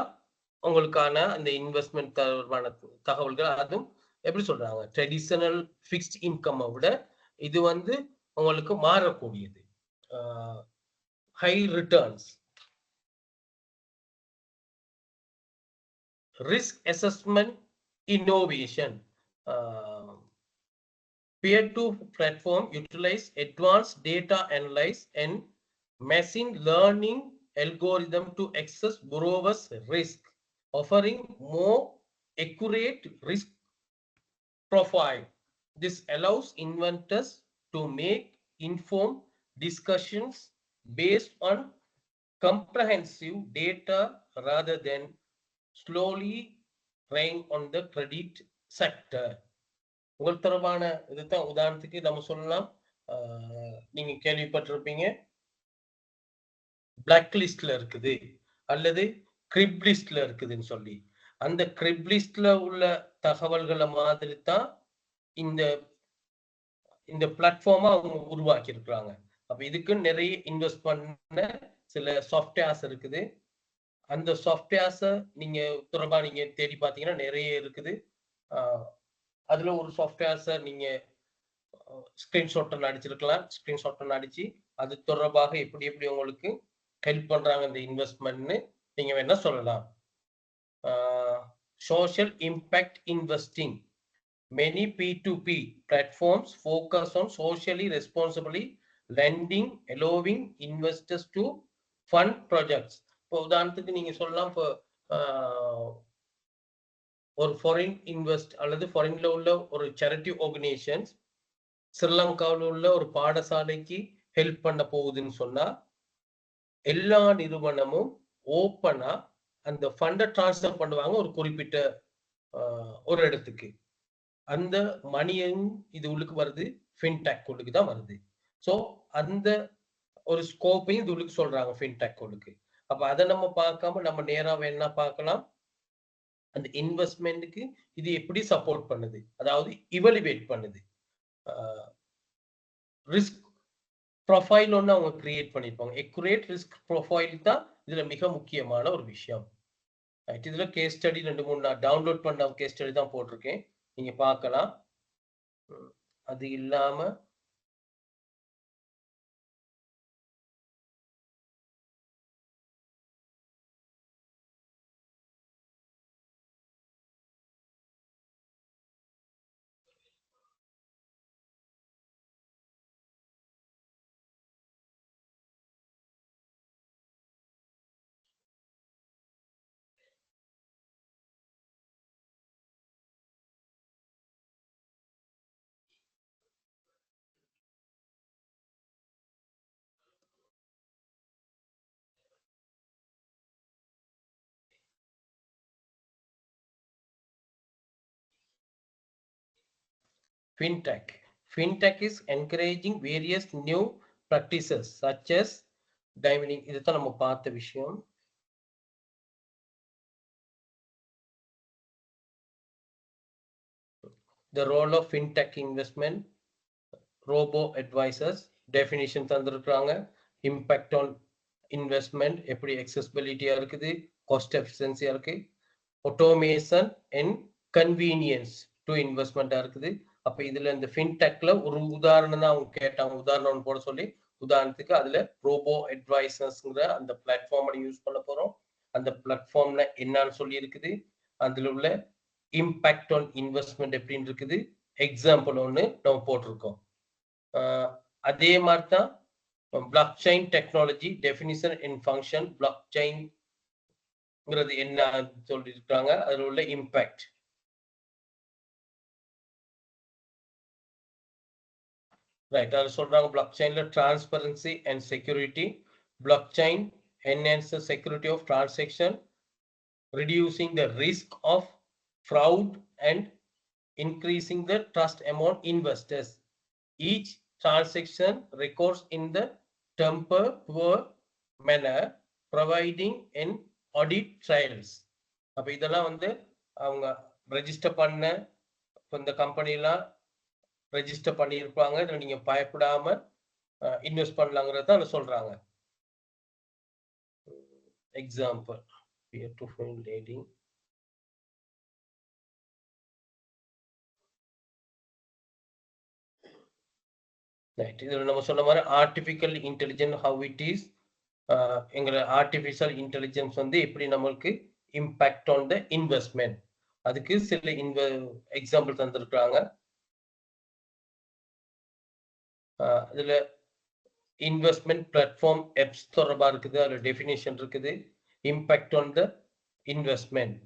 உங்களுக்கான அந்த investment தொடர்பான தகவல்கள், அதுவும் எப்படி சொல்றாங்க, ட்ரெடிஷனல் ஃபிக்ஸ்ட் இன்கம் விட இது வந்து உங்களுக்கு மாறக்கூடியது, high returns. Risk assessment innovation. peer to platform utilize advanced data analysis and machine learning algorithm to assess borrowers' risk, offering more accurate risk profile. This allows investors to make informed discussions based on comprehensive data rather than slowly relying on the credit sector. உங்கள் தொடர்பான இதுதான் உதாரணத்துக்கு நம்ம சொல்லலாம். நீங்க கேள்விப்பட்டிருப்பீங்க, black லிஸ்ட்ல இருக்குது அல்லது கிரிப் லிஸ்ட்ல இருக்குதுன்னு சொல்லி. அந்த கிரிப் லிஸ்ட்ல உள்ள தகவல்களை மாதிரி தான் இந்த இந்த பிளாட்ஃபார்மா அவங்க உருவாக்கி இருக்கிறாங்க. அப்ப இதுக்கு நிறைய இன்வெஸ்ட் பண்ண சில சாஃப்ட்வேர்ஸ் இருக்குது. அந்த சாஃப்ட்வேர்ஸை நீங்க தொடர்பா நீங்க தேடி பார்த்தீங்கன்னா நிறைய இருக்குது. அதுல ஒரு சாஃப்ட்வேர்ஸை நீங்க ஸ்கிரீன்ஷாட் அடிச்சிருக்கலாம். ஸ்கிரீன்ஷாட் அடிச்சு அது தொடர்பாக எப்படி எப்படி உங்களுக்கு ஹெல்ப் பண்றாங்க இந்த இன்வெஸ்ட்மெண்ட்னு நீங்க வேணா சொல்லலாம். Social impact investing. Many P2P platforms focus on socially responsibly lending, allowing investors to fund projects. இப்போ உதாரணத்துக்கு நீங்க சொல்லலாம், இப்போ ஒரு ஃபாரின் இன்வெஸ்ட் அல்லது ஃபாரின்ல உள்ள ஒரு சேரிட்டி ஆர்கனைசேஷன்ஸ் ஸ்ரீலங்காவில் உள்ள ஒரு பாடசாலைக்கு ஹெல்ப் பண்ண போகுதுன்னு சொன்னா, எல்லா நிறுவனமும் ஓப்பனா அந்த ஃபண்டை டிரான்ஸ்ஃபர் பண்ணுவாங்க ஒரு குறிப்பிட்ட ஒரு இடத்துக்கு. அந்த மணியும் இது உள்ளுக்கு வருது, ஃபின்டெக் உள்ளுக்கு தான் வருது. ஸோ அந்த ஒரு ஸ்கோப்பையும் இது உள்ளுக்கு சொல்றாங்க ஃபின்டெக் உள்ளுக்கு. அப்ப அதை நம்ம பார்க்காம நம்ம நேரா வேணா பார்க்கலாம், அந்த இன்வெஸ்ட்மெண்ட்டுக்கு இது எப்படி சப்போர்ட் பண்ணுது, அதாவது இவலுவேட் பண்ணுது. ரிஸ்க் ப்ரொஃபைல் ஒன்று அவங்க கிரியேட் பண்ணியிருப்பாங்க. எக்குரேட் ரிஸ்க் ப்ரொஃபைல் தான் இதுல மிக முக்கியமான ஒரு விஷயம். இதுல கேஸ் ஸ்டடி 2-3 நான் டவுன்லோட் பண்ண கேஸ் ஸ்டடி தான் போட்டிருக்கேன், நீங்க பார்க்கலாம். அது இல்லாம FinTech. FinTech is encouraging various new practices such as diamonding. இதுதான் நம்ம பார்த்த விஷயம். The role of FinTech investment. Robo advisors definition தந்திருக்கிறாங்க. இம்பேக்ட் ஆன் இன்வெஸ்ட்மெண்ட் எப்படி accessibility-ஆ இருக்குது, காஸ்ட் எஃபிஷியன்சியா இருக்கு, automation and convenience to investment-ஆ இருக்குது. அப்ப இதுல இந்த ஃபின்டெக்ல ஒரு உதாரணம் தான் அவங்க கேட்டாங்க, உதாரணம் போட சொல்லி. உதாரணத்துக்கு அதுல ரோபோ அட்வைசர்ஸ்ங்கிற அந்த பிளாட்ஃபார்மை யூஸ் பண்ண போறோம். அந்த பிளாட்ஃபார்ம்ல என்னன்னு சொல்லி இருக்குது, அதுல உள்ள இம்பாக்ட் ஆன் இன்வெஸ்ட்மெண்ட் எப்படின்னு இருக்குது, எக்ஸாம்பிள் ஒன்று நம்ம போட்டிருக்கோம். அதே மாதிரி தான் blockchain technology definition and function. Block செயின்ங்கிறது என்ன சொல்லியிருக்காங்க, அதுல உள்ள இம்பாக்ட். ரைட், அது சொல்றாங்க பிளாக் செயின்ல transparency and security. Blockchain enhances security of transaction, reducing the risk of fraud and increasing the trust among investors. Each transaction records in the temper-poor manner, providing an audit trails. அப்ப இதெல்லாம் வந்து அவங்க register பண்ண இந்த கம்பெனிலாம் register பண்ணியிருப்பாங்க. இதில் நீங்க பயப்படாம இன்வெஸ்ட் பண்ணலாங்கிறத அதில் சொல்றாங்க. Example peer-to-file trading. ரைட், இதில் நம்ம சொன்ன மாதிரி artificial intelligence have it is, எங்களை ஆர்டிஃபிஷியல் இன்டெலிஜென்ஸ் வந்து எப்படி நம்மளுக்கு இம்பாக்ட் ஆன் த இன்வெஸ்ட்மெண்ட், அதுக்கு சில எக்ஸாம்பிள் தந்திருக்கிறாங்க. இதுல இன்வெஸ்ட்மெண்ட் பிளாட்ஃபார்ம் ஆப்ஸ் தொடர்பா இருக்குது, அதுல டெஃபினேஷன் இருக்குது. Impact on the investment.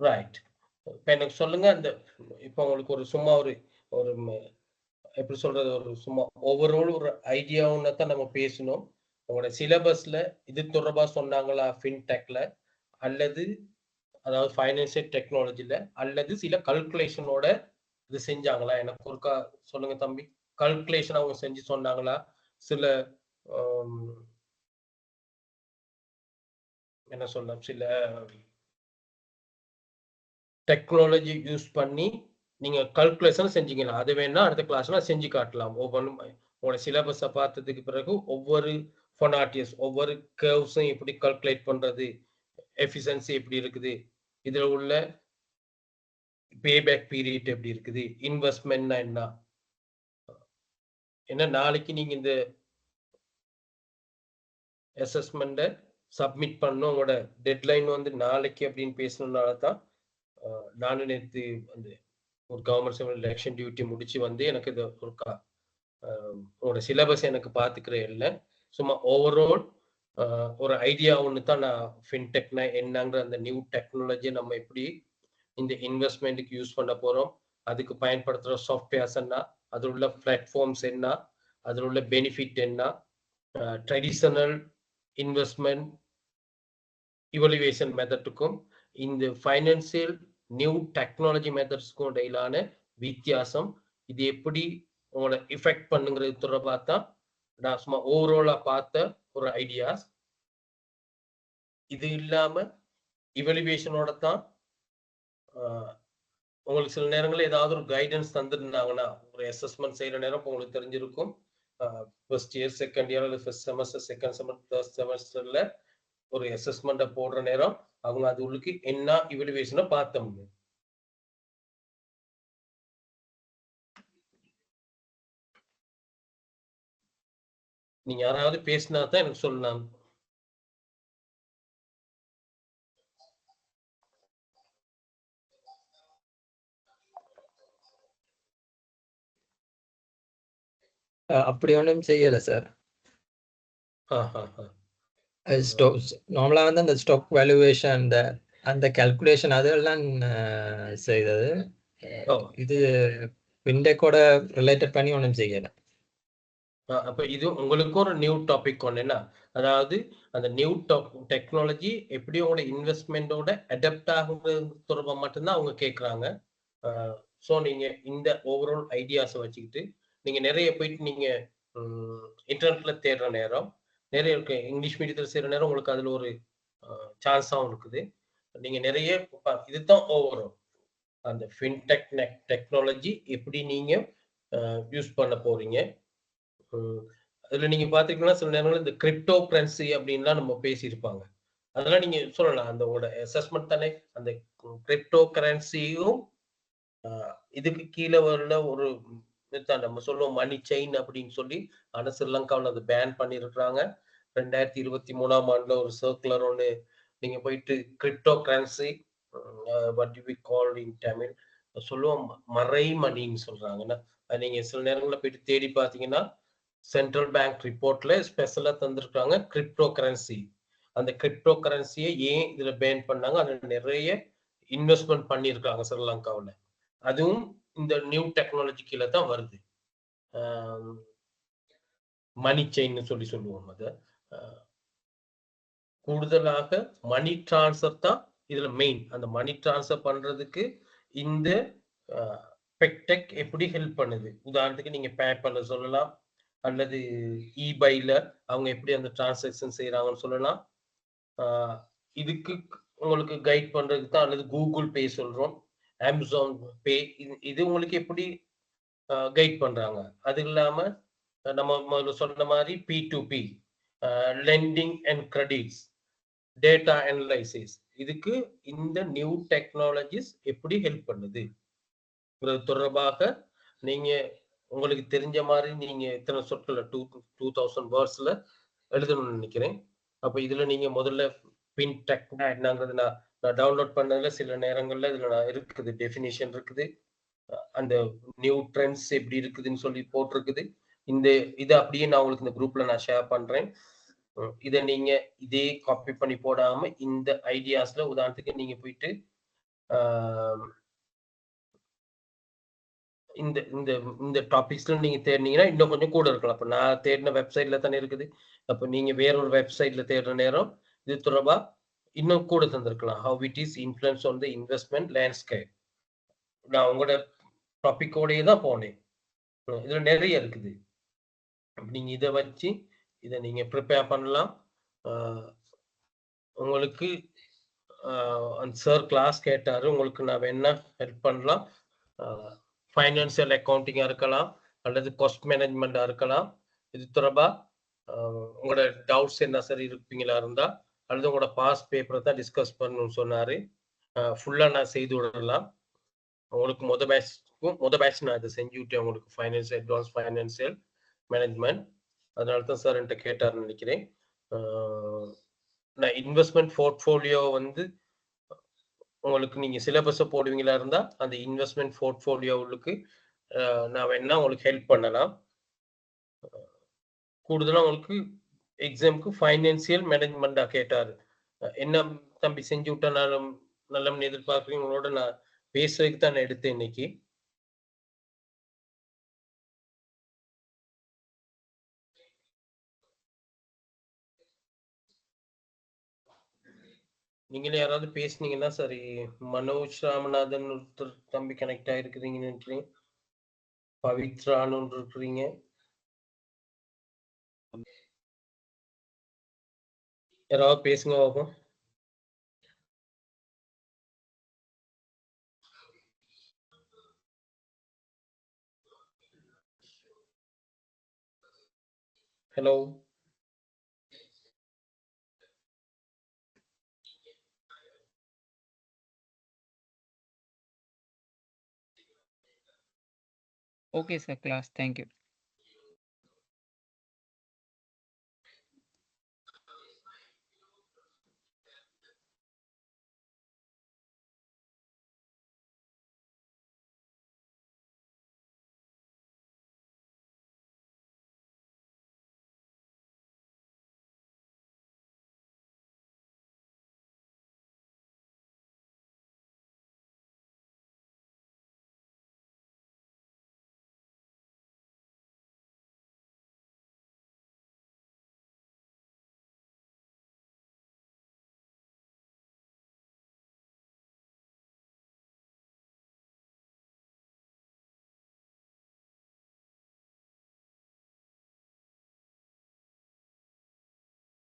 Right, இப்போ எனக்கு சொல்லுங்க, அந்த இப்போ உங்களுக்கு ஒரு சும்மா ஒரு எப்படி சொல்றது, ஒரு சும்மா ஓவரால் ஒரு ஐடியாவுன்னு தான் நம்ம பேசணும். உங்களோட சிலபஸ்ல இது தொடர்பா சொன்னாங்களா ஃபின்டெக்ல, அல்லது அதாவது ஃபைனான்சியல் டெக்னாலஜில, அல்லது சில கல்குலேஷனோட இது செஞ்சாங்களா? எனக்கு ஒருக்கா சொல்லுங்க தம்பி. கல்குலேஷன் அவங்க செஞ்சு சொன்னாங்களா? சில என்ன சொல்ல, சில டெக்னாலஜி யூஸ் பண்ணி நீங்க கல்குலேஷன் செஞ்சீங்களா? அது வேணா அடுத்த கிளாஸ்ல செஞ்சு காட்டலாம். ஒவ்வொன்றும் உங்களோட சிலபஸை பார்த்ததுக்கு பிறகு ஒவ்வொரு ஃபொனாட்டியஸ், ஒவ்வொரு கர்வ்ஸும் எப்படி கல்குலேட் பண்றது, எஃபிஷியன்சி எப்படி இருக்குது, இதுல உள்ள பேபேக் பீரியட் எப்படி இருக்குது, இன்வெஸ்ட்மெண்ட்னா என்ன. ஏன்னா நாளைக்கு நீங்க இந்த அசஸ்மெண்ட்டை சப்மிட் பண்ணணும், உங்களோட டெட்லைன் வந்து நாளைக்கு அப்படின்னு பேசணும்னால தான் நானும் நேற்று வந்து ஒரு கவர்மெண்ட் சர்வீஸ் எலெக்ஷன் டியூட்டி முடிச்சு வந்து எனக்கு இது ஒரு உங்களோட சிலபஸ் எனக்கு பார்த்துக்கிற இல்லை, சும்மா ஓவரால் ஒரு ஐடியா ஒன்று தான் நான் ஃபின்டெக்னா என்னங்கிற அந்த நியூ டெக்னாலஜியை நம்ம எப்படி இந்த இன்வெஸ்ட்மெண்ட்டுக்கு யூஸ் பண்ண போகிறோம், அதுக்கு பயன்படுத்துகிற சாஃப்ட்வேர்ஸ் என்ன, அதில் உள்ள பிளாட்ஃபார்ம்ஸ் என்ன, அதில் உள்ள பெனிஃபிட் என்ன, ட்ரெடிஷனல் இன்வெஸ்ட்மெண்ட் இவலுவேஷன் மெத்தடுக்கும் இந்த ஃபைனான்சியல் நியூ டெக்னாலஜி மெத்தட்ஸ்க்கும் இடையிலான வித்தியாசம், இது எப்படி உங்களோட எஃபெக்ட் பண்ணுங்கிறது தொடர்பாக தான் நான் சும்மா ஓவராலா பார்த்த ஒரு ஐடியாஸ். இது இல்லாம இவலுவேஷனோட தான் உங்களுக்கு சில நேரங்களில் ஏதாவது ஒரு கைடன்ஸ் தந்துருந்தாங்கன்னா, ஒரு அசஸ்மெண்ட் செய்யற நேரம் உங்களுக்கு தெரிஞ்சிருக்கும். ஃபர்ஸ்ட் இயர், செகண்ட் இயர், அல்லது first semester, second semester, third செமஸ்டர்ல ஒரு அசஸ்மெண்ட்டை போடுற நேரம் அவங்க அது உள்ளுக்கு என்ன இவலுவேஷனை பார்த்தோம். நீங்க யாராவது பேசினா தான் எனக்கு சொல்லலாம். அப்படி ஒன்றும் செய்யலை சார். நார்மலா வந்து அந்த ஸ்டாக் வேல்யூவேஷன், அந்த கால்குலேஷன் அதெல்லாம் செய்தது. இது ஃபின்டெக்கோட ரிலேட்டட் பண்ணி ஒன்றும் செய்யலை. அப்ப இது உங்களுக்கு ஒரு நியூ டாபிக் ஒண்ணு என்ன? அதாவது அந்த நியூ டெக்னாலஜி எப்படி உங்களோட இன்வெஸ்ட்மென்ட்டோட அடாப்ட் ஆகுறது தொடர்பா மட்டும் தான் அவங்க கேட்கறாங்க. ஸோ நீங்க இந்த ஓவரால் ஐடியாஸ வச்சுக்கிட்டு, நீங்க நெறைய போயிட்டு நீங்க இன்டர்நெட்ல தேடுற நேரம், நெறைய இருக்கு. இங்கிலீஷ் மீடியத்தில சேர நேரம் உங்களுக்கு அதுல ஒரு சான்ஸாவும் இருக்குது. நீங்க நெறைய இதுதான் ஓவரால். அந்த ஃபின்டெக் டெக்னாலஜி எப்படி நீங்க யூஸ் பண்ண போறீங்க. ம். அதுல நீங்க பார்த்துக்கிட்டீங்கன்னா, சில நேரங்கள்ல இந்த கிரிப்டோ கரன்சி அப்டின்லாம் நம்ம பேசியிருப்பாங்க. அதெல்லாம் நீங்க சொல்லலாம். அந்த உங்களோட அசஸ்மென்ட் தானே அந்த கிரிப்டோ கரன்சியும் அ இதுக்கு கீழ வருட ஒரு இதுதான் நம்ம சொல்லுவோம் மணி செயின் அப்டின்னு சொல்லி, ஆனா ஸ்ரீலங்காவுல அத பேன் பண்ணியிருக்கிறாங்க. 2023ஆம் ஆண்டுல ஒரு சர்க்குலர் ஒண்ணு நீங்க போயிட்டு cryptocurrency what do we call in Tamil சொல்லுவோம் மறை மணின்னு சொல்றாங்கன்னா, நீங்க சில நேரங்கள்ல போயிட்டு தேடி பார்த்தீங்கன்னா, சென்ட்ரல் பேங்க் ரிப்போர்ட்ல ஸ்பெஷலா தந்திருக்காங்க கிரிப்டோ கரன்சி. அந்த கிரிப்டோ கரன்சிய ஏன் இதுல பேன் பண்ணாங்க? அதுல நெறைய இன்வெஸ்ட்மென்ட் பண்ணியிருக்காங்க ஸ்ரீலங்காவுல. அதுவும் இந்த நியூ டெக்னாலஜி கீழ தான் வருது. ஆ மணி செயின்னு சொல்லி சொல்லுவோம் அத. அ கூடுதலாக மணி டிரான்ஸ்ஃபர் தான் இதுல மெயின். அந்த மணி டிரான்ஸ்ஃபர் பண்றதுக்கு இந்த அ பெக்டெக் எப்படி ஹெல்ப் பண்ணுது? உதாரணத்துக்கு நீங்க PayPalல சொல்லலாம். அல்லது eBayல அவங்க எப்படி அந்த டிரான்சாக்ஷன் செய்றாங்கன்னு சொல்லலாம். ஆ இதுக்கு உங்களுக்கு கைட் பண்றதுக்கு தான் அல்லது Google Pay சொல்றோம். Amazon Pay இது உங்களுக்கு எப்படி கைட் பண்றாங்க. அது இல்லாம நம்ம முதல்ல சொன்ன மாரி P2P lending and credits, data analysis இதுக்கு இந்த நியூ டெக்னாலஜிஸ் எப்படி ஹெல்ப் பண்ணுது? தொடர்பாக நீங்க உங்களுக்கு தெரிஞ்ச மாரி நீங்க எத்தன சொற்கள்ல 2000 வேர்ட்ஸ்ல எழுதணும்னு நெனைக்கிறேன். அப்ப இதுல நீங்க முதல்ல ஃபின்டெக்னா என்னங்கிறது நான் நான் டவுன்லோட் பண்ணதுல சில நேரங்கள்ல இதுல இருக்குது. டெஃபினிஷன் இருக்குது. அந்த நியூ ட்ரெண்ட்ஸ் எப்படி இருக்குதுன்னு சொல்லி போட்டிருக்குது. இந்த இத அப்படியே நான் உங்களுக்கு இந்த குரூப்ல நான் ஷேர் பண்றேன். இத நீங்க இதே காப்பி பண்ணி போடாம இந்த ஐடியாஸ்ல உதாரணத்துக்கு நீங்க போயிட்டு ஆ இந்த இந்த இந்த டாபிக்ஸ்ல நீங்க தேடுனீங்கன்னா, இன்னும் கொஞ்சம் கூட இருக்கலாம். அப்ப நான் தேடின வெப்சைட்ல தானே இருக்குது. அப்ப நீங்க வேற ஒரு வெப்சைட்ல தேடுற நேரம், இது தொடர்பா இன்னும் கூட தந்திருக்கலாம். How it is influence on the investment landscape. நான் உங்களோட டாபிக்கோடயே தான் போனேன். இதுல நெறைய இருக்குது. நீங்க இத வச்சு, இத நீங்க பிரிப்பேர் பண்ணலாம். ஆ உங்களுக்கு அந்த சார் கிளாஸ் கேட்டாரு. உங்களுக்கு நான் வேணா ஹெல்ப் பண்ணலாம். அ ஃபைனான்சியல் அக்கவுண்டிங்கா இருக்கலாம், அல்லது காஸ்ட் மேனேஜ்மென்ட்டா இருக்கலாம். இது தொடர்பா அ உங்களோட டவுட்ஸ் என்ன சார் இருப்பீங்களா இருந்தா, அல்லது உங்களோட பாஸ்ட் பேப்பர தான் டிஸ்கஸ் பண்ணணும்னு சொன்னாரு. ஃபுல்லா நான் செய்து விடலாம். உங்களுக்கு மொத பேட்ச் நான் இத செஞ்சு விட்டேன் உங்களுக்கு அட்வான்ஸ் ஃபைனான்சியல் மேனேஜ்மென்ட். அதனால தான் சார் என்ட்ட கேட்டாருன்னு நெனைக்கிறேன். அ நான் இன்வெஸ்ட்மென்ட் போர்ட்ஃபோலியோ வந்து உங்களுக்கு நீங்க சிலபஸ போடுவீங்களா இருந்தா, அந்த இன்வெஸ்ட்மென்ட் போர்ட்ஃபோலியோவுக்கு நான் வேணா உங்களுக்கு ஹெல்ப் பண்ணலாம். கூடுதலா உங்களுக்கு எக்ஸாம்க்கு ஃபைனான்சியல் மேனேஜ்மென்ட்டா கேட்டாரு. என்ன தம்பி செஞ்சு விட்டா நல்லம்னு எதிர்பார்க்கிறீங்க? உங்களோட நான் பேசுறதுக்கு தான் நான் எடுத்தேன் இன்னைக்கு. நீங்களே யாராவது பேசுனீங்கன்னா சரி. மனோஜ் ராமநாதன் ஒருத்தர் தம்பி கனெக்ட் ஆயிருக்கிறீங்கன்னு நினைக்கிறேன். பவித்ரான்னு ஒன்று இருக்கிறீங்க. யாராவது பேசுங்க பாப்போம். Hello. Okay, sir. Class. Thank you.